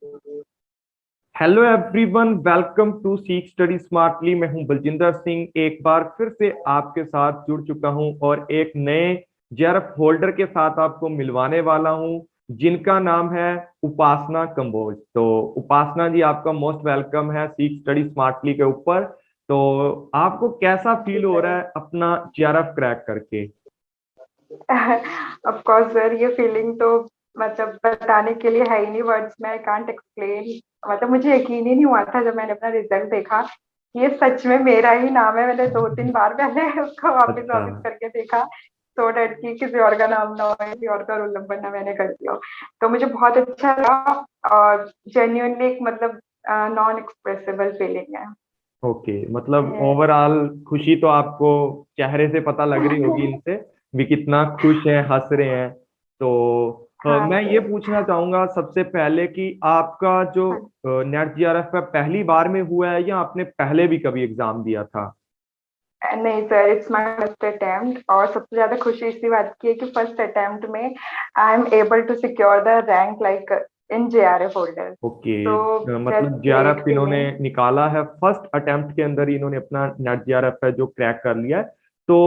Hello everyone, welcome to सीख study smartly. मैं हूं बलजिंदर सिंह, एक बार फिर से आपके साथ जुड़ चुका हूं और एक नए जेआरएफ होल्डर के साथ आपको मिलवाने वाला हूं, जिनका नाम है उपासना कंबोज। तो उपासना जी, आपका मोस्ट वेलकम है सीख स्टडी स्मार्टली के ऊपर। तो आपको कैसा फील जी हो रहा सर। है अपना जेआरएफ क्रैक करके? ऑफ कोर्स सर, ये फीलिंग तो मतलब बताने के लिए है ही नहीं, वर्ड्स में आई कांट एक्सप्लेन। मतलब मुझे यकीन ही नहीं हुआ था जब मैंने अपना रिजल्ट देखा कि ये सच में मेरा ही नाम है। मैंने 2-3 बार पहले उसको वापस अच्छा। वापस करके देखा, सो डैट कि किसी और का नाम ना हो, किसी और का रोल नंबर ना मैंने कर दिया हो। तो मुझे बहुत अच्छा लगा और जेन्युइनली एक मतलब नॉन एक्सप्रेसिबल फीलिंग है। ओके, मतलब ओवरऑल खुशी तो आपको चेहरे से पता लग रही होगी, इनसे भी कितना खुश हैं, हंस रहे हैं। तो हाँ मैं ये सर। पूछना चाहूंगा सबसे पहले कि आपका जो हाँ। नेट जीआरएफ है पहली बार में हुआ है या आपने पहले भी कभी एग्जाम दिया था? नहीं sir, it's my first attempt और सबसे ज्यादा खुशी इसी बात की है कि फर्स्ट अटेम्प्ट में I am able to secure the rank like in JRF holder. Okay, तो दैट्स मतलब ग्रेट जीआरएफ इन्होंने फीलिंग। निकाला है, फर्स्ट अटेम्प्ट के अंदर ही इन्होंने अपना नेट जीआरएफ है जो क्रैक कर लिया है। तो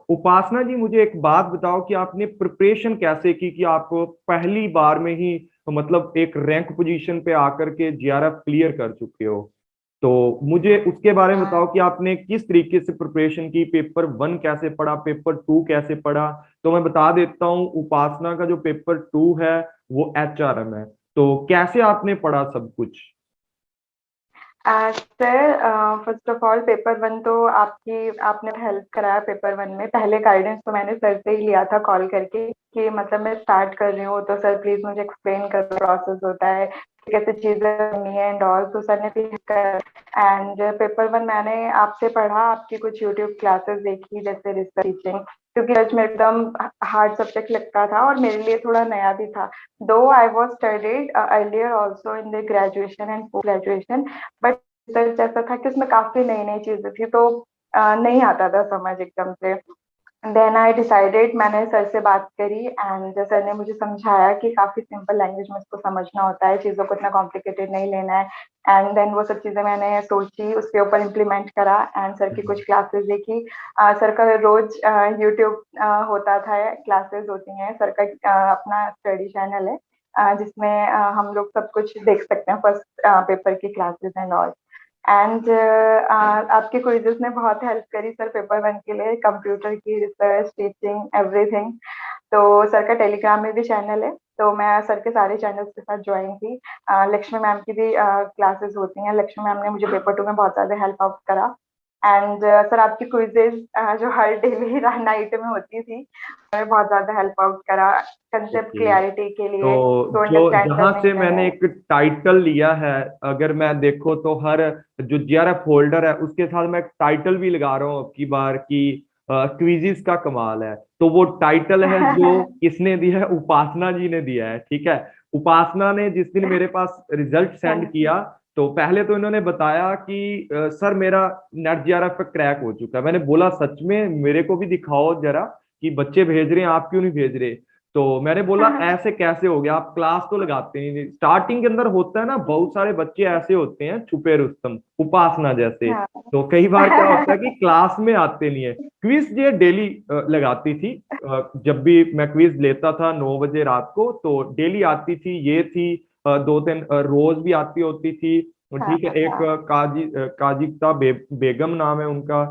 उपासना जी, मुझे एक बात बताओ कि आपने प्रिपरेशन कैसे की कि आप पहली बार में ही मतलब एक रैंक पोजीशन पे आकर के जीआरएफ क्लियर कर चुके हो? तो मुझे उसके बारे में बताओ कि आपने किस तरीके से प्रिपरेशन की, पेपर वन कैसे पढ़ा, पेपर टू कैसे पढ़ा। तो मैं बता देता हूँ, उपासना का जो पेपर टू है वो एचआरएम है। तो कैसे आपने पढ़ा सब कुछ? Sir, first of all paper one तो आपकी आपने हेल्प कराया। पेपर वन में पहले गाइडेंस तो मैंने सर से ही लिया था कॉल करके कि मतलब मैं स्टार्ट कर रही हूँ तो सर प्लीज मुझे एक्सप्लेन कर, प्रोसेस होता है कैसे चीजें करनी है एंड ऑल। तो सर ने भी कर एंड पेपर वन मैंने आपसे पढ़ा, आपकी कुछ यूट्यूब क्लासेस देखी जैसे रिसर्च टीचिंग, क्योंकि सच में एकदम हार्ड सब्जेक्ट लगता था और मेरे लिए थोड़ा नया भी था। दो I was studied earlier also in the graduation and post graduation, but research ऐसा था कि उसमें काफी नई नई चीजें थी तो नहीं आता था समझ एकदम से। देन आई डिसाइडेड, मैंने सर से बात करी एंड सर ने मुझे समझाया कि काफी सिंपल लैंग्वेज में इसको समझना होता है, चीजों को इतना कॉम्प्लिकेटेड नहीं लेना है। एंड देन वो सब चीजें मैंने सोची, उसके ऊपर इम्प्लीमेंट करा एंड सर की कुछ क्लासेस देखी। सर का रोज यूट्यूब होता था, क्लासेस होती हैं सर का। अपना स्टडी चैनल है जिसमें हम लोग सब कुछ देख सकते हैं, फर्स्ट पेपर की क्लासेस एंड ऑल। एंड आपके क्विज़ेस ने बहुत हेल्प करी सर पेपर वन के लिए, कंप्यूटर की रिसर्च टीचिंग एवरीथिंग। तो सर का टेलीग्राम में भी चैनल है, तो मैं सर के सारे चैनल्स के साथ ज्वाइन थी। लक्ष्मी मैम की भी क्लासेस होती हैं, लक्ष्मी मैम ने मुझे पेपर टू में बहुत ज़्यादा हेल्प आउट करा। एंड सर आपकी क्विजेज जो हर डेली नाइट में होती थी, उन्होंने बहुत ज़्यादा हेल्प आउट करा कंसेप्ट ओके, क्लियरिटी के लिए, तो टू जो अंडरस्टैंड जहां करने से के मैंने लिए। एक टाइटल लिया है, अगर मैं देखो तो हर जो जीआरएफ होल्डर है उसके साथ मैं एक टाइटल भी लगा रहा हूँ अब की बार की क्विजिस का कमाल है। तो वो टाइटल है जो किसने दिया है? उपासना जी ने दिया है, ठीक है। उपासना ने जिस दिन मेरे पास रिजल्ट सेंड थैंक यू। किया, तो पहले तो इन्होंने बताया कि सर मेरा नेट जीआरएफ पे क्रैक हो चुका है। मैंने बोला सच में? मेरे को भी दिखाओ जरा कि बच्चे भेज रहे हैं, आप क्यों नहीं भेज रहे? तो मैंने बोला ऐसे कैसे हो गया, आप क्लास तो लगाते नहीं। स्टार्टिंग के अंदर होता है ना, बहुत सारे बच्चे ऐसे होते हैं छुपे रुस्तम, उपासना जैसे। हाँ। तो कई बार क्या होता है कि क्लास में आते नहीं है। क्विज ये डेली लगाती थी। जब भी मैं क्विज लेता था 9 बजे रात को, तो डेली आती थी, ये थी 2 दिन रोज भी आती होती थी। हाँ। ठीक है, एक हाँ। काजिकता बेगम नाम है उनका,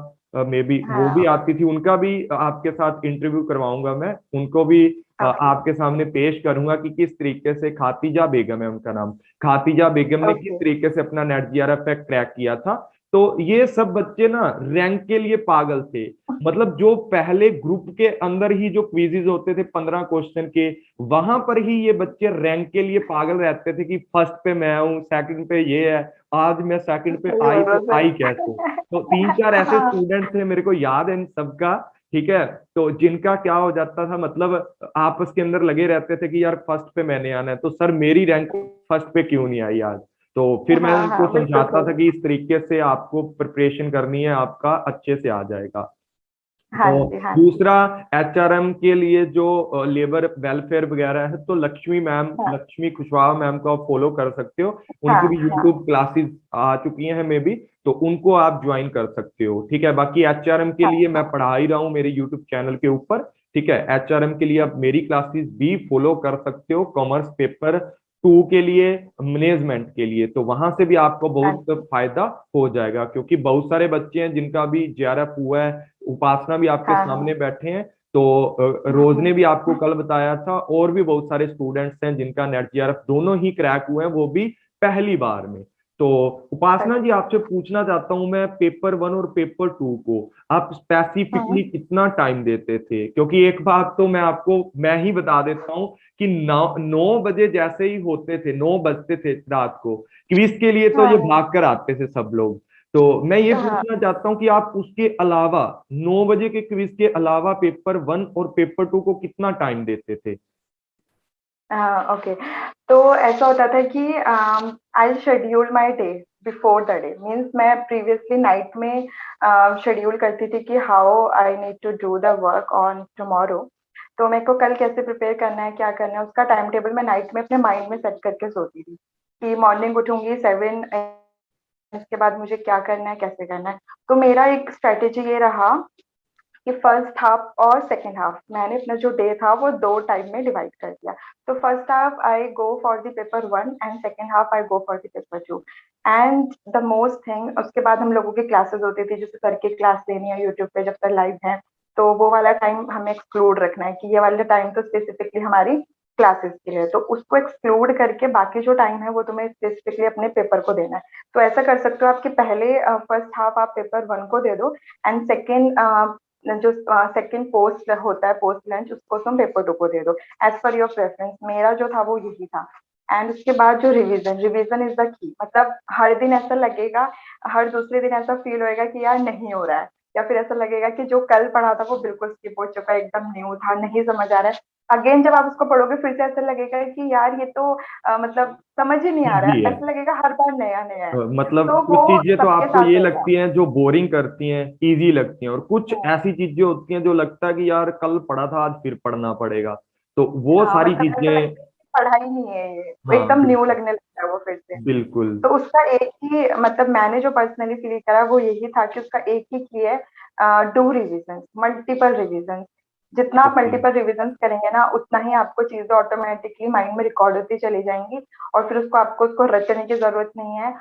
मे बी वो भी हाँ। आती थी। उनका भी आपके साथ इंटरव्यू करवाऊंगा मैं, उनको भी ओके। आपके सामने पेश करूंगा कि किस तरीके से, खातिजा बेगम है उनका नाम, खातिजा बेगम ने किस ओके। तरीके से अपना नेट जीआरएफ क्रैक किया था। तो ये सब बच्चे ना रैंक के लिए पागल थे। मतलब जो पहले ग्रुप के अंदर ही जो क्विजेज होते थे 15 क्वेश्चन के, वहां पर ही ये बच्चे रैंक के लिए पागल रहते थे कि फर्स्ट पे मैं हूँ, सेकंड पे ये है, आज मैं सेकंड पे सही आई बोल रहे तो हो आई कैसे? तो तीन चार सर। ऐसे हाँ। स्टूडेंट थे, मेरे को याद है इन सबका। ठीक है, तो जिनका क्या हो जाता था, मतलब आपस के अंदर लगे रहते थे कि यार फर्स्ट पे मैंने आना है, तो सर मेरी रैंक फर्स्ट पे क्यों नहीं आई आज? तो फिर मैं हाँ उनको हाँ, बिल्कुल समझाता था सही। कि इस तरीके से आपको प्रिपरेशन करनी है, आपका अच्छे से आ जाएगा। हाँ तो जी, हाँ जी। दूसरा, एचआरएम के लिए जो लेबर वेलफेयर वगैरह है, तो लक्ष्मी मैम, हाँ लक्ष्मी कुशवाहा मैम को आप फॉलो कर सकते हो। हाँ उनकी भी हाँ। यूट्यूब क्लासेस आ चुकी हैं मे बी, तो उनको आप ज्वाइन कर सकते हो। ठीक है, बाकी एचआरएम के हाँ लिए मैं हाँ। पढ़ा ही रहा हूँ मेरे यूट्यूब चैनल के ऊपर। ठीक है, एचआरएम के लिए आप मेरी क्लासेस भी फॉलो कर सकते हो, कॉमर्स पेपर 2 के लिए, मैनेजमेंट के लिए। तो वहां से भी आपको हाँ बहुत जी। फायदा हो जाएगा, क्योंकि बहुत सारे बच्चे हैं जिनका भी जेआरएफ हुआ है। उपासना भी आपके हाँ सामने हाँ। बैठे हैं, तो रोज ने भी आपको कल बताया था, और भी बहुत सारे स्टूडेंट्स हैं जिनका नेट जेआरएफ दोनों ही क्रैक हुए हैं, वो भी पहली बार में। तो उपासना जी, आपसे अच्छा। पूछना चाहता हूं मैं, पेपर 1 और पेपर 2 को आप हम्म। स्पेसिफिकली कितना टाइम देते थे? क्योंकि एक बात तो मैं ही बता देता हूँ कि 9 बजे जैसे ही होते थे, 9 बजते थे रात को, क्विज के लिए तो ये हाँ भाग कर आते थे सब लोग। तो मैं ये हाँ। पूछना चाहता हूँ कि आप उसके अलावा, 9 बजे के क्विज के अलावा, पेपर 1 और पेपर 2 को कितना टाइम देते थे? हाँ ओके। तो ऐसा होता था कि I schedule my day before the day, means मैं प्रीवियसली नाइट में शेड्यूल करती थी कि how I need to do the work on tomorrow. तो मेरे को कल कैसे प्रिपेयर करना है, क्या करना है, उसका टाइम टेबल मैं नाइट में अपने माइंड में सेट करके सोती थी कि मॉर्निंग उठूंगी 7, इसके बाद मुझे क्या करना है, कैसे करना है। तो मेरा एक स्ट्रेटेजी ये रहा कि फर्स्ट हाफ और सेकेंड हाफ मैंने अपना जो डे था वो दो टाइम में डिवाइड कर दिया। तो first half I go for the paper 1 and second half I go for the paper 2। And the most thing, उसके बाद हम लोगों की क्लासेस होती थी, जैसे सर की क्लास लेनी है यूट्यूब पे जब तक लाइव है, तो वो वाला टाइम हमें एक्सक्लूड रखना है कि ये वाला टाइम तो स्पेसिफिकली हमारी क्लासेस के लिए, तो उसको एक्सक्लूड करके बाकी जो टाइम है वो तुम्हें स्पेसिफिकली अपने पेपर को देना है। तो ऐसा कर सकते हो आप कि पहले फर्स्ट हाफ आप पेपर 1 को दे दो, एंड सेकेंड जो सेकंड पोस्ट होता है पोस्ट लंच, उसको तुम पेपर 2 को दे दो, एज पर योर प्रेफरेंस। मेरा जो था वो यही था। एंड उसके बाद जो revision, revision is the key, मतलब हर दिन ऐसा लगेगा, हर दूसरे दिन ऐसा फील होएगा कि यार नहीं हो रहा है, या फिर ऐसा लगेगा कि जो कल पढ़ा था वो बिल्कुल स्किप हो चुका है, एकदम न्यू था, नहीं समझ आ रहा है। अगेन जब आप उसको पढ़ोगे फिर से ऐसा लगेगा कि यार ये तो मतलब समझ ही नहीं आ रहा इजी है, है। ऐसा लगेगा हर बार नया नया है। मतलब तो कुछ वो चीजें तो सबके आपको साथ ये होगा। लगती हैं जो बोरिंग करती हैं, इजी लगती हैं, और कुछ हम्म। ऐसी चीजें होती हैं जो लगता है कि यार कल पढ़ा था, आज फिर पढ़ना पड़ेगा। तो वो हाँ सारी मतलब ऐसा लगता चीजें। है कि पढ़ाई नहीं है ये, वो हाँ एकदम न्यू बिल्कुल। लगने लगता है वो फिर से। बिल्कुल। तो उसका एक ही मतलब मैंने जो पर्सनली फील करा वो यही था कि उसका एक ही की है, डू रिविजन, मल्टीपल रिविजन। जितना आप ओके। मल्टीपल रिविजन करेंगे ना उतना ही आपको चीजें ऑटोमेटिकली माइंड में रिकॉर्ड होती चली जाएंगी, और फिर उसको आपको उसको रटने की जरूरत नहीं है।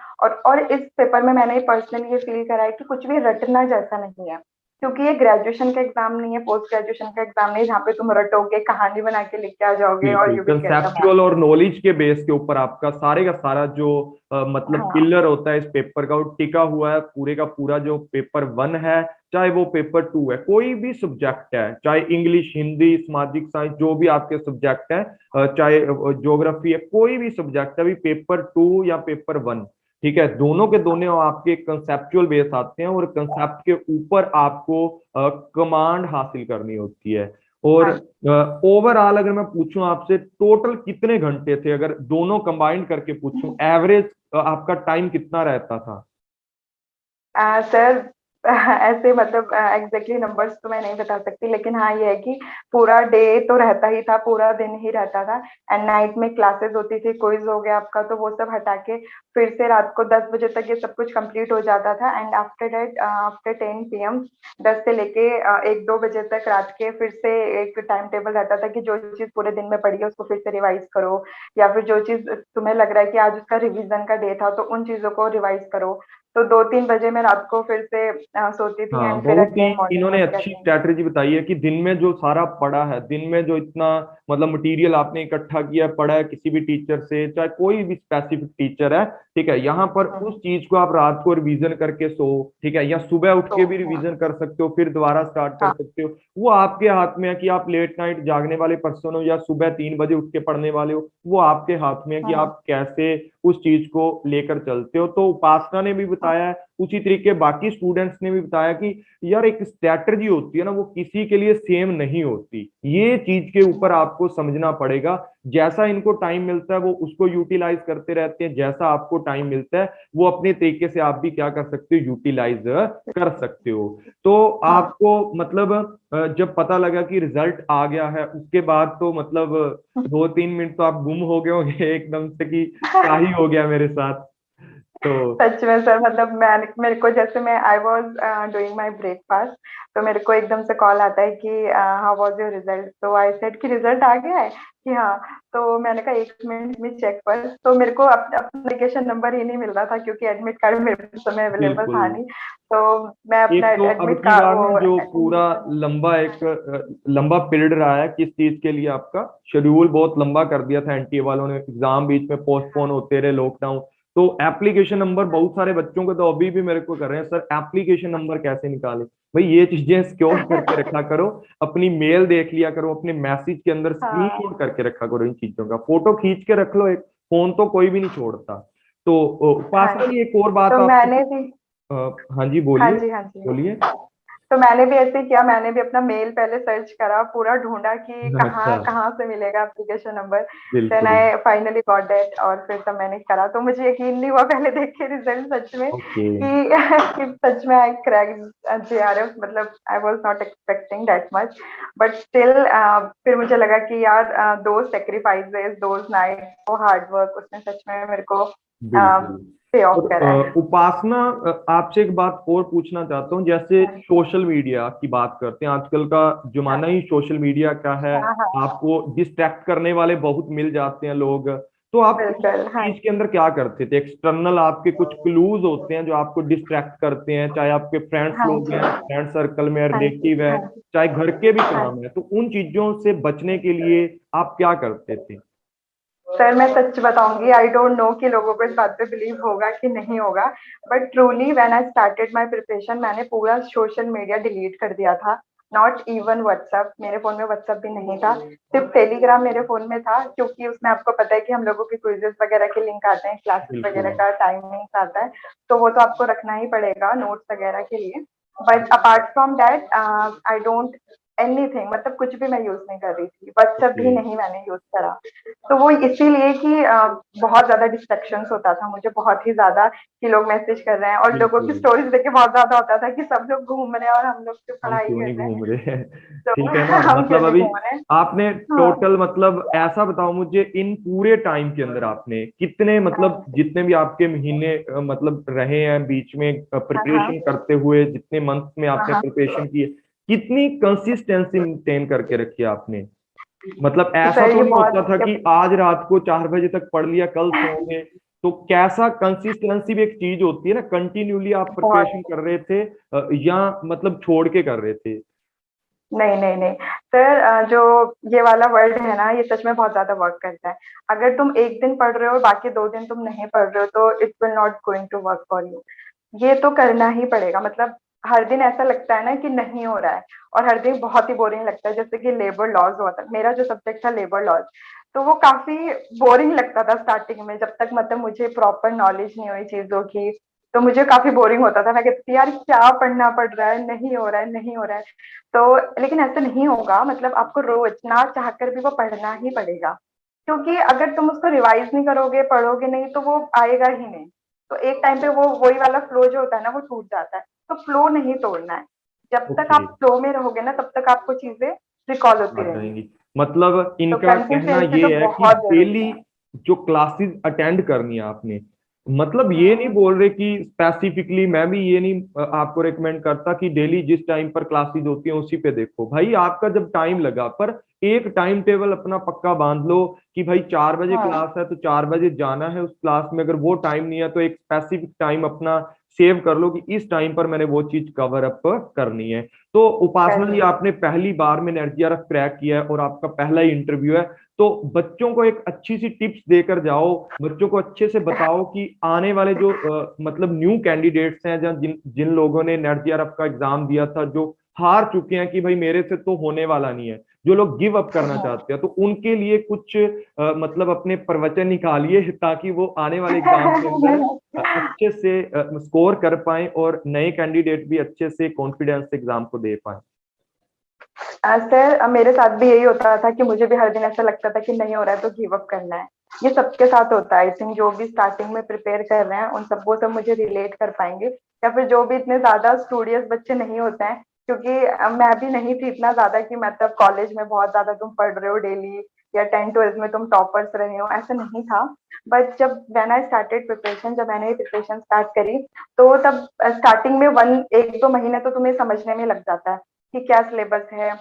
और इस पेपर में मैंने पर्सनली ये फील करा है कि कुछ भी रटना जैसा नहीं है, क्योंकि ये ग्रेजुएशन का एग्जाम नहीं है, पोस्ट ग्रेजुएशन का एग्जाम नहीं है जहाँ पे तुम रटोगे, कहानी बना के लिख के आ जाओगे और बिल्कुल, you will get the conceptual marks. और नॉलेज के बेस के ऊपर आपका सारे का सारा जो मतलब हाँ पिलर होता है इस पेपर का, वो टिका हुआ है। पूरे का पूरा जो पेपर 1 है, चाहे वो पेपर 2 है, कोई भी सब्जेक्ट है, चाहे इंग्लिश, हिंदी, सामाजिक साइंस, जो भी आपके सब्जेक्ट है, चाहे ज्योग्राफी है, कोई भी सब्जेक्ट है, अभी पेपर 2 या पेपर 1, ठीक है, दोनों के दोनों आपके कंसेप्चुअल बेस आते हैं, और कंसेप्ट के ऊपर आपको कमांड हासिल करनी होती है। और हाँ। ओवरऑल अगर मैं पूछूं आपसे, टोटल कितने घंटे थे, अगर दोनों कंबाइंड करके पूछूं, एवरेज आपका टाइम कितना रहता था? सर ऐसे मतलब एग्जैक्टली नंबर्स तो मैं नहीं बता सकती, लेकिन हाँ ये है कि पूरा डे तो रहता ही था, पूरा दिन ही रहता था। एंड नाइट में क्लासेस होती थी, क्विज हो गया आपका, तो वो सब हटा के फिर से रात को 10 बजे तक ये सब कुछ कंप्लीट हो जाता था। And after that after 10 PM, 10 से लेके 1-2 बजे तक रात के फिर से एक टाइम टेबल रहता था कि जो चीज पूरे दिन में पढ़ी है उसको फिर से रिवाइज करो, या फिर जो चीज तुम्हें लग रहा है कि आज उसका रिवीजन का डे था तो उन चीजों को रिवाइज करो। तो 2-3 बजे मैं रात को फिर से सोती थी, हाँ, एंड फिर बहुत ही अगेन मॉर्निंग में इन्होंने उसके अच्छी अगेन। स्ट्रैटेजी बताई है कि दिन में जो सारा पढ़ा है, दिन में जो इतना मतलब मटेरियल आपने इकट्ठा किया है, पढ़ा है किसी भी टीचर से, चाहे कोई भी स्पेसिफिक टीचर है, ठीक है, यहाँ पर उस चीज को आप रात को रिवीजन करके सो, ठीक है, या सुबह उठ तो के भी हाँ रिवीजन कर सकते हो, फिर दोबारा स्टार्ट कर हाँ सकते हो। वो आपके हाथ में है कि आप लेट नाइट जागने वाले पर्सन हो या सुबह 3 बजे उठ के पढ़ने वाले हो, वो आपके हाथ में है कि हाँ आप कैसे उस चीज को लेकर चलते हो। तो उपासना ने भी बताया है उसी तरीके बाकी स्टूडेंट्स ने भी बताया कि यार एक स्ट्रैटेजी होती है ना, वो किसी के लिए सेम नहीं होती। ये चीज के ऊपर आपको समझना पड़ेगा। जैसा इनको टाइम मिलता है वो उसको यूटिलाइज करते रहते हैं, जैसा आपको टाइम मिलता है वो अपने तरीके से आप भी क्या कर सकते हो, यूटिलाइज कर सकते हो। तो हाँ। आपको मतलब जब पता लगा कि रिजल्ट आ गया है उसके बाद तो मतलब 2-3 मिनट तो आप गुम हो गए होंगे एकदम से कि क्या ही हो गया मेरे साथ। तो सच में सर, मतलब मैं मेरे को जैसे मैं I was doing my breakfast, तो मेरे को एकदम से कॉल आता है कि हाउ वॉज योर रिजल्ट। तो आई सेड कि रिजल्ट आ गया है कि हाँ। तो मैंने कहा 1 मिनट में चेक पर। तो मेरे को अपना एप्लीकेशन नंबर ही नहीं मिल रहा था क्योंकि एडमिट कार्ड मेरे समय अवेलेबल बिल्कुल। था नहीं। तो मैं अपना एक तो अब एडमिट की कार्ड बार वो ना जो पूरा लंबा एक लंबा पीरियड रहा है किस चीज के लिए, आपका शेड्यूल बहुत लंबा कर दिया था एनटीए वालों ने, एग्जाम बीच में पोस्टपोन होते रहे, लॉकडाउन। तो एप्लीकेशन नंबर बहुत सारे बच्चों को तो अभी भी मेरे को कर रहे हैं, सर एप्लीकेशन नंबर कैसे निकाले। भाई ये चीजें सिक्योर करके रखा करो, अपनी मेल देख लिया करो, अपने मैसेज के अंदर हाँ स्क्रीनशॉट करके रखा करो, इन चीजों का फोटो खींच के रख लो, एक फोन तो कोई भी नहीं छोड़ता। तो हाँ उपासना जी। जी एक और बात तो आपसे मैंने भी हाँ जी हाँ बोलिए। जी हाँ जी। बोलिए। तो मैंने भी ऐसे ही किया, मैंने भी अपना मेल पहले सर्च करा, पूरा ढूंढा कि अच्छा। कहाँ कहाँ से मिलेगा एप्लीकेशन नंबर। देन बिल्कुल। आई फाइनली गॉट दैट, और फिर तब मैंने करा। तो मुझे यकीन नहीं हुआ पहले देख के रिजल्ट सच में ओके। कि कि सच में आई क्रैक जेआरएफ। मतलब I was not expecting that much, but still फिर मुझे लगा कि यार दो सेक्रीफाइसेस, दोज नाइट, वो हार्ड वर्क, उसने सच में मेरे को बिल्कुल। पे ऑफ और करा है। उपासना आपसे एक बात और पूछना चाहता हूँ, जैसे हाँ जी सोशल मीडिया की बात करते हैं, आजकल का हाँ जमाना ही सोशल मीडिया का है। हाँ हाँ। आपको डिस्ट्रैक्ट करने वाले बहुत मिल जाते हैं लोग। तो आप उस बिल्कुल हाँ चीज के अंदर क्या करते थे? एक्सटर्नल आपके कुछ क्लूज होते हैं जो आपको डिस्ट्रैक्ट करते हैं, चाहे आपके फ्रेंड्स हाँ लोग जी हैं, फ्रेंड सर्कल में हाँ जी रिलेटिव है, हाँ जी चाहे घर के भी हाँ काम जी। है, तो उन चीजों से बचने के लिए आप क्या करते थे? सर मैं सच बताऊंगी, आई डोंट नो कि लोगों को इस बात पे बिलीव होगा कि नहीं होगा, but truly when I started my preparation, मैंने पूरा सोशल मीडिया डिलीट कर दिया था। नॉट इवन व्हाट्सएप, मेरे फोन में व्हाट्सएप भी नहीं था। सिर्फ टेलीग्राम मेरे फोन में था, क्योंकि उसमें आपको पता है कि हम लोगों के क्विजेस वगैरह के लिंक आते हैं, क्लासेस बिल्कुल। वगैरह का टाइमिंग आता है, तो वो तो आपको रखना ही पड़ेगा नोट्स वगैरह के लिए। But apart from that I don't anything, मतलब कुछ भी मैं यूज नहीं कर रही थी, व्हाट्सएप ओके। भी नहीं मैंने यूज करा। तो वो इसीलिए कि बहुत ज्यादा डिस्ट्रैक्शंस होता था मुझे, बहुत ही ज्यादा, कि लोग मैसेज कर रहे हैं और लोगों की बिल्कुल। स्टोरीज देख के बहुत ज्यादा होता था कि सब लोग घूम रहे हैं और हम लोग तो हम पढ़ाई क्यों कर नहीं रहे हैं। घूम रहे हैं? तो ठीक है ना, हम क्यों मतलब नहीं अभी घूम रहे हैं। आपने हाँ टोटल मतलब ऐसा बताओ मुझे, इन पूरे टाइम के अंदर आपने कितने मतलब हाँ जितने भी आपके महीने मतलब रहे हैं बीच में हाँ हाँ प्रिपरेशन करते हुए, जितने मंथ में हाँ आपने हाँ। प्रिपरेशन की है, कितनी कंसिस्टेंसी मेंटेन करके रखी है आपने? मतलब ऐसा सर तो ये नहीं होता था बहुत, कि आज रात को 4 बजे तक पढ़ लिया कल सोओगे। तो कैसा, कंसिस्टेंसी भी एक चीज होती है ना, कंटिन्यूली आप बहुत। प्रिपरेशन कर रहे थे या मतलब छोड़ के कर रहे थे? नहीं नहीं नहीं सर, जो ये वाला वर्ड है ना, ये सच में बहुत ज्यादा वर्क करता है। अगर तुम एक दिन पढ़ रहे हो और बाकी 2 दिन तुम नहीं पढ़ रहे हो, तो it will not going to work for you. ये तो करना ही पड़ेगा। मतलब हर दिन ऐसा लगता है ना कि नहीं हो रहा है, और हर दिन बहुत ही बोरिंग लगता है। जैसे कि लेबर लॉज हुआ था, मेरा जो सब्जेक्ट था लेबर लॉज, तो वो काफी बोरिंग लगता था स्टार्टिंग में, जब तक मतलब मुझे प्रॉपर नॉलेज नहीं हुई चीजों की। तो मुझे काफी बोरिंग होता था, मैं कहती थी यार क्या पढ़ना पड़ रहा है, नहीं हो रहा है, नहीं हो रहा है। तो लेकिन ऐसा नहीं होगा, मतलब आपको रोज ना चाहकर भी वो पढ़ना ही पड़ेगा, क्योंकि अगर तुम उसको रिवाइज नहीं करोगे, पढ़ोगे नहीं, तो वो आएगा ही नहीं। तो एक टाइम पे वो वही वाला फ्लो जो होता है ना, वो टूट जाता है। तो फ्लो नहीं तोड़ना है। जब तक ओके। आप फ्लो में रहोगे ना, तब तक आपको चीजें रिकॉल होती आ रहेंगी। जाएंगी। मतलब तो इनका कहना कंसिस्टेंसी तो ये है कि बहुत जरूरी डेली है। जो क्लासेस अटेंड करनी है आपने, मतलब ये नहीं हम्म। बोल रहे कि स्पेसिफिकली, मैं भी ये नहीं आपको रिकमेंड करता कि डेली जिस टाइम पर क्लासेस होती हैं उसी पे देखो। भाई आपका जब टाइम लगा, पर एक टाइम टेबल अपना पक्का बांध लो कि भाई 4 बजे हाँ क्लास है तो 4 बजे जाना है उस क्लास में। अगर वो टाइम नहीं है तो एक स्पेसिफिक टाइम अपना सेव कर लो कि इस टाइम पर मैंने वो चीज कवर अप करनी है। तो उपासना जी करनी है। आपने पहली बार में एनटीआरएफ क्रैक किया है और आपका पहला ही इंटरव्यू है, तो बच्चों को एक अच्छी सी टिप्स देकर जाओ, बच्चों को अच्छे से बताओ कि आने वाले जो मतलब न्यू कैंडिडेट्स हैं, जिन जिन लोगों ने एनटीआरएफ का एग्जाम दिया था, जो हार चुके हैं कि भाई मेरे से तो होने वाला नहीं है, जो लोग गिव अप करना चाहते हैं, तो उनके लिए कुछ मतलब अपने प्रवचन निकालिए ताकि वो आने वाले एग्जाम के अंदर अच्छे से स्कोर कर पाए और नए कैंडिडेट भी अच्छे से कॉन्फिडेंस से एग्जाम को दे पाए। सर मेरे साथ भी यही होता था कि मुझे भी हर दिन ऐसा लगता था कि नहीं हो रहा है तो गिव अप करना है। ये सबके साथ होता है, आई थिंक जो भी स्टार्टिंग में प्रिपेयर कर रहे हैं उन सब वो सब मुझे रिलेट कर पाएंगे, या फिर जो भी इतने ज्यादा स्टूडियस बच्चे नहीं होते हैं, क्योंकि मैं भी नहीं थी इतना ज्यादा कि मतलब कॉलेज में बहुत ज्यादा तुम पढ़ रहे हो डेली, या 10th 12th में तुम टॉपर्स रहे हो, ऐसा नहीं था। बट जब व्हेन आई स्टार्टेड प्रिपरेशन, जब मैंने प्रिपरेशन स्टार्ट करी, तो तब स्टार्टिंग में 1 1 2 महीने तो तुम्हें समझने में लग जाता है कि क्या सिलेबस है,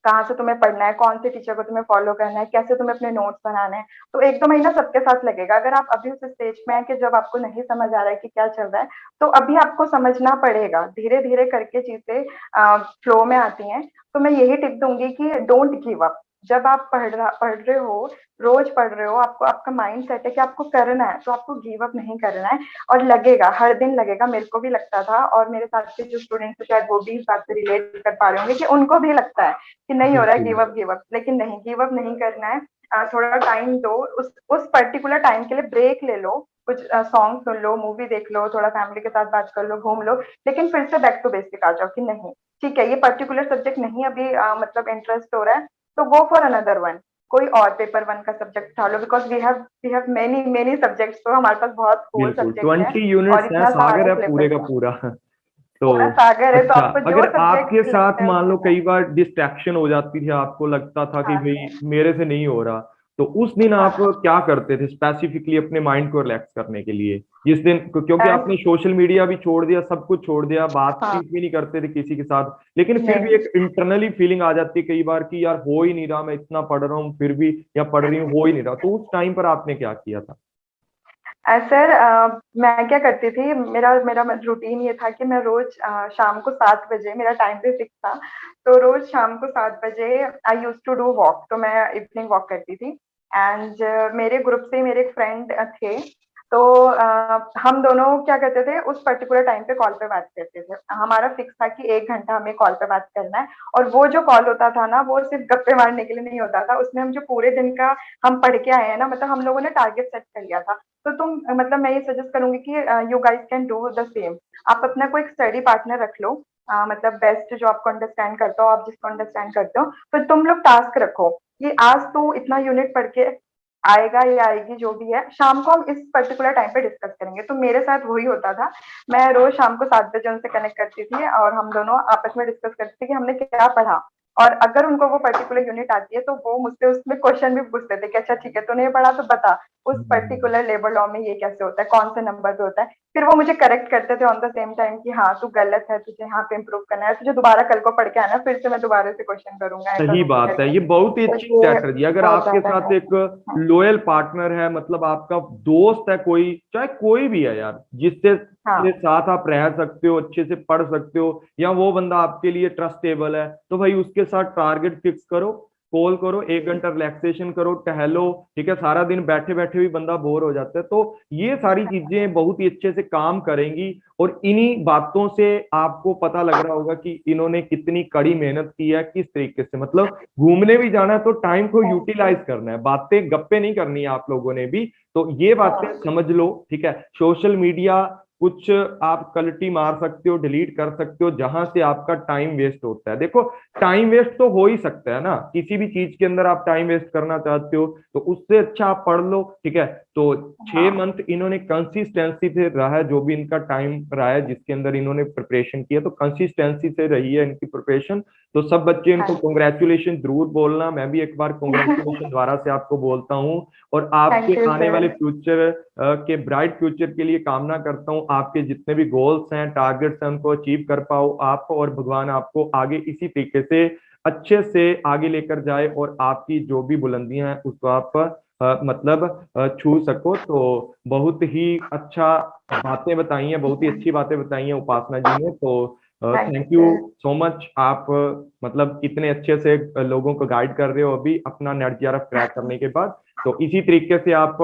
कहाँ से तुम्हें पढ़ना है, कौन से टीचर को तुम्हें फॉलो करना है, कैसे तुम्हें अपने नोट्स बनाने हैं। तो 1 2 महीना सबके साथ लगेगा। अगर आप अभी उस स्टेज में है कि जब आपको नहीं समझ आ रहा है कि क्या चल रहा है, तो अभी आपको समझना पड़ेगा, धीरे धीरे करके चीजें फ्लो में आती हैं। तो मैं यही टिप दूंगी कि डोंट गिव अप। जब आप पढ़ रहे हो, रोज पढ़ रहे हो, आपको आपका माइंड सेट है कि आपको करना है, तो आपको गिव अप नहीं करना है। और लगेगा, हर दिन लगेगा, मेरे को भी लगता था, और मेरे साथ के जो स्टूडेंट्स हैं शायद वो भी इस बात से रिलेट कर पा रहे होंगे कि उनको भी लगता है कि नहीं हो रहा है, बिल्कुल। Give up. लेकिन नहीं, गिव अप नहीं करना है। थोड़ा टाइम दो, उस पर्टिकुलर टाइम के लिए ब्रेक ले लो, कुछ सॉन्ग सुन लो, मूवी देख लो, थोड़ा फैमिली के साथ बात कर लो, घूम लो, लेकिन फिर से बैक टू बेसिक आ जाओ कि नहीं, ठीक है, ये पर्टिकुलर सब्जेक्ट नहीं अभी मतलब इंटरेस्ट हो रहा है, तो गो फॉर अनदर वन, कोई और पेपर वन का सब्जेक्ट उठा लो, because we have many many subjects, तो हमारे पास बहुत होल बिल्कुल सब्जेक्ट है 20 यूनिट्स और हैं, इतना सागर सारा है पूरे सिलेबस का है, पूरा। तो पूरा सागर है, तो अच्छा, आपको जो अगर आपके सब्जेक्ट साथ लगता है मान लो उसमें। कई बार डिस्ट्रैक्शन हो जाती थी, आपको लगता था कि हाँ भाई सर। मेरे से नहीं हो रहा, तो उस दिन आप हाँ क्या करते थे स्पेसिफिकली अपने माइंड को रिलैक्स करने के लिए, जिस दिन क्योंकि हाँ आपने सोशल मीडिया भी छोड़ दिया, सब कुछ छोड़ दिया, हाँ, बातचीत भी नहीं करते थे किसी के साथ, लेकिन फिर भी नहीं। एक इंटरनली फीलिंग आ जाती है कई बार कि यार हो ही नहीं रहा, मैं इतना पढ़ रहा हूँ फिर भी, या पढ़ रही हूँ हो ही नहीं रहा, तो उस टाइम पर आपने क्या किया था? सर मैं क्या करती थी, मेरा मेरा रूटीन ये था कि मैं रोज शाम को 7 बजे, मेरा टाइम भी फिक्स था, तो रोज शाम को 7 बजे आई यूज टू डू वॉक, तो मैं इवनिंग वॉक करती थी। एंड मेरे ग्रुप से मेरे एक फ्रेंड थे, तो हम दोनों क्या करते थे, उस पर्टिकुलर टाइम पे कॉल पे बात करते थे। हमारा फिक्स था कि 1 घंटा हमें कॉल पे बात करना है, और वो जो कॉल होता था ना, वो सिर्फ गप्पे मारने के लिए नहीं होता था, उसमें हम जो पूरे दिन का हम पढ़ के आए हैं ना, मतलब हम लोगों ने टारगेट सेट कर लिया था। तो तुम मतलब मैं ये सजेस्ट करूंगी कि you guys can do the same. आप अपना कोई स्टडी पार्टनर रख लो, मतलब बेस्ट जो आपको अंडरस्टैंड करता हो, आप जिसको अंडरस्टैंड करते हो, फिर तुम लोग टास्क रखो कि आज तो इतना यूनिट पढ़ के आएगा या आएगी, जो भी है, शाम को हम इस पर्टिकुलर टाइम पे डिस्कस करेंगे। तो मेरे साथ वही होता था, मैं रोज शाम को 7 बजे उनसे कनेक्ट करती थी, और हम दोनों आपस में डिस्कस करते थे कि हमने क्या पढ़ा, और अगर उनको वो पर्टिकुलर यूनिट आती है तो वो मुझसे उसमें क्वेश्चन भी पूछते थे कि अच्छा ठीक है, तूने ये पढ़ा तो बता उस पर्टिकुलर लेबर लॉ में ये कैसे होता है, कौन से नंबर पे होता है। फिर वो मुझे करेक्ट करते थे ऑन द सेम टाइम कि हाँ तू गलत है, तुझे यहाँ पे इम्प्रूव करना है, तुझे दोबारा कल को पढ़ के आना, फिर से मैं दोबारा से क्वेश्चन करूंगा, सही करूंगी बात है, करके। ये बहुत ही तो अच्छी ये स्ट्रैटेजी। अगर बहुत आपके ज्यादा साथ है। एक लॉयल पार्टनर है, मतलब आपका दोस्त है कोई, चाहे कोई भी है यार, जिससे के हाँ साथ आप रह सकते हो, अच्छे से पढ़ सकते हो, या वो बंदा आपके लिए ट्रस्टेबल है, तो भाई उसके साथ टारगेट फिक्स करो, कॉल करो, 1 घंटा रिलैक्सेशन करो, टहलो। ठीक है, सारा दिन बैठे बैठे भी बंदा बोर हो जाता है, तो ये सारी चीजें बहुत ही अच्छे से काम करेंगी। और इन्हीं बातों से आपको पता लग रहा होगा कि इन्होंने कितनी कड़ी मेहनत की है, किस तरीके से, मतलब घूमने भी जाना है तो टाइम को यूटिलाइज करना है, बातें गप्पे नहीं करनी है आप लोगों ने भी। तो ये बातें हाँ समझ लो, ठीक है। सोशल मीडिया कुछ आप कल्टी मार सकते हो, डिलीट कर सकते हो जहां से आपका टाइम वेस्ट होता है। देखो, टाइम वेस्ट तो हो ही सकता है ना, किसी भी चीज के अंदर आप टाइम वेस्ट करना चाहते हो तो उससे अच्छा आप पढ़ लो, ठीक है। तो 6 मंथ इन्होंने कंसिस्टेंसी से रहा है, जो भी इनका टाइम रहा है जिसके अंदर इन्होंने प्रिपरेशन किया, तो कंसिस्टेंसी से रही है इनकी प्रिपरेशन। तो सब बच्चे इनको हाँ। कॉन्ग्रेचुलेशन जरूर बोलना, मैं भी एक बार कॉन्ग्रेचुलेशन दोबारा से आपको बोलता हूँ। और आपके थैंक यू आने वाले सर। फ्यूचर के ब्राइट फ्यूचर के लिए कामना करता हूँ, आपके जितने भी गोल्स हैं, टारगेट्स हैं, उनको अचीव कर पाओ आप, और भगवान आपको आगे इसी तरीके से अच्छे से आगे लेकर जाए, और आपकी जो भी बुलंदियां हैं उसको आप मतलब छू सको। तो बहुत ही अच्छा बातें बताई हैं, बहुत ही अच्छी बातें बताई हैं उपासना जी ने। तो thank thank you you sir. So much. आप मतलब इतने अच्छे से लोगों को गाइड कर रहे हो अभी अपना नेट जेआरएफ क्रैक करने के बाद। तो इसी तरीके से आप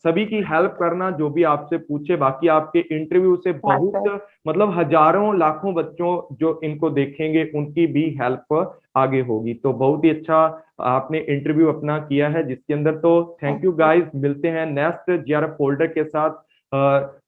सभी की हेल्प करना, जो भी आपसे पूछे। बाकी आपके इंटरव्यू से हाँ सर। बहुत मतलब हजारों लाखों बच्चों जो इनको देखेंगे उनकी भी हेल्प आगे होगी। तो बहुत ही अच्छा आपने इंटरव्यू अपना किया है जिसके अंदर। तो thank thank you you. Guys, मिलते हैं नेक्स्ट जेआरएफ फोल्डर के साथ।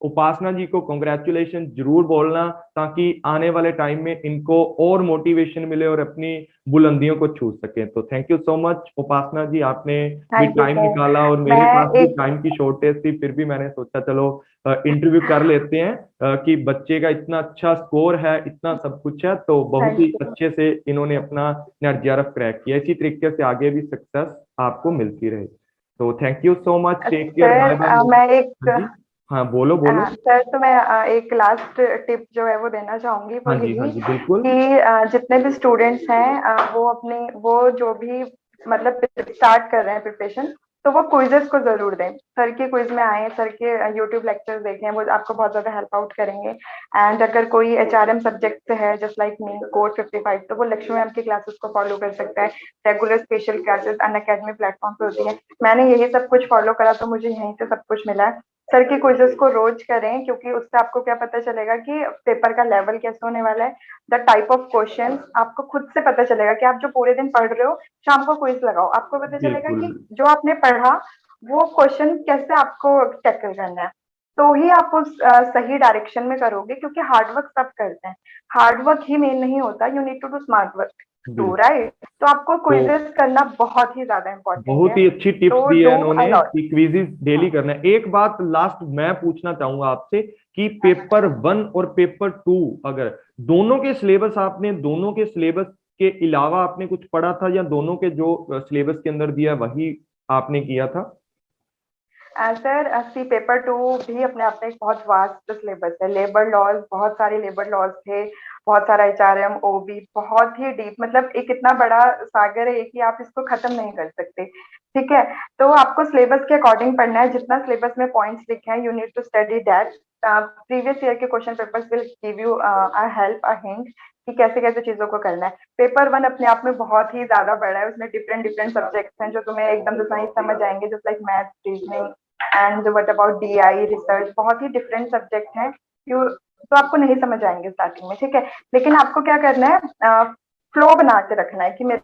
उपासना जी को कॉन्ग्रेचुलेशन जरूर बोलना, ताकि आने वाले टाइम में इनको और मोटिवेशन मिले और अपनी बुलंदियों को छू सके। तो थैंक यू सो मच उपासना जी, आपने भी थैंक यू टाइम सर। निकाला और मैं मेरे पास भी एक टाइम की शॉर्टेज थी, फिर भी मैंने सोचा चलो इंटरव्यू कर लेते हैं। कि बच्चे का इतना अच्छा स्कोर है, इतना सब कुछ है, तो बहुत थैंक ही यू। अच्छे से इन्होंने अपना नेट जेआरएफ क्रैक किया। इसी तरीके से आगे भी सक्सेस आपको मिलती रहे। तो thank you so much, take care, sir bye bye. मैं हाँ एक जी, हाँ बोलो बोलो। सर तो मैं एक लास्ट टिप जो है वो देना चाहूंगी, वो हाँ जी, हाँ यही जी, बिल्कुल। कि जितने भी स्टूडेंट्स हैं वो अपने वो जो भी मतलब स्टार्ट कर रहे हैं प्रिपरेशन, तो वो क्विजेस को जरूर दें। सर के क्विज में आए, सर के यूट्यूब लेक्चर्स देखें, वो आपको बहुत ज्यादा हेल्प आउट करेंगे। एंड अगर कोई एचआरएम सब्जेक्ट से है जस्ट लाइक मी कोड 55, तो वो लक्ष्मी मैम की क्लासेस को फॉलो कर सकता है। रेगुलर स्पेशल क्लासेस अन अकेडमी प्लेटफॉर्म पे होती है। मैंने यही सब कुछ फॉलो करा, तो मुझे यहीं से सब कुछ मिला है। सर के क्विजेस को रोज करें, क्योंकि उससे आपको क्या पता चलेगा कि पेपर का लेवल कैसे होने वाला है। द टाइप ऑफ क्वेश्चन आपको खुद से पता चलेगा कि आप जो पूरे दिन पढ़ रहे हो, शाम को क्विज लगाओ, आपको पता चलेगा बिल्कुल कि जो आपने पढ़ा वो क्वेश्चन कैसे आपको टैकल करना है। तो ही आप उस सही डायरेक्शन में करोगे, क्योंकि हार्डवर्क सब करते हैं। हार्डवर्क ही मेन नहीं होता, you need to do smart work too, बिल्कुल। राइट? तो आपको तो क्विजेस करना बहुत ही ज्यादा इंपॉर्टेंट बहुत है। ही अच्छी टिप्स तो दी है डू इन्होंने अलॉट। कि क्विज़िज डेली करना है। एक बात लास्ट मैं पूछना चाहूंगा आपसे कि पेपर 1 और पेपर 2, अगर दोनों के सिलेबस, आपने दोनों के सिलेबस के अलावा आपने कुछ पढ़ा था, या दोनों के जो सिलेबस के अंदर दिया वही आपने किया था? सर सी पेपर टू भी अपने आप में एक बहुत वास्ट सिलेबस है। लेबर लॉज, बहुत सारे लेबर लॉज थे, बहुत सारा एचआरएम ओबी, बहुत ही डीप, मतलब एक इतना बड़ा सागर है कि आप इसको खत्म नहीं कर सकते। ठीक है, तो आपको सिलेबस के अकॉर्डिंग पढ़ना है। जितना सिलेबस में पॉइंट्स लिखे हैं, you need to study that. Previous year के question papers will give you a help, a hint कि कैसे कैसे चीजों को करना है। पेपर वन अपने आप में बहुत ही ज्यादा बड़ा है, उसमें डिफरेंट डिफरेंट सब्जेक्ट्स हैं जो तुम्हें एकदम से नहीं समझ आएंगे, just like math, reasoning and what about DI research. बहुत ही डिफरेंट सब्जेक्ट हैं। यू तो आपको नहीं समझ आएंगे स्टार्टिंग में, ठीक है। लेकिन आपको क्या करना है, फ्लो बना के रखना है कि मेरे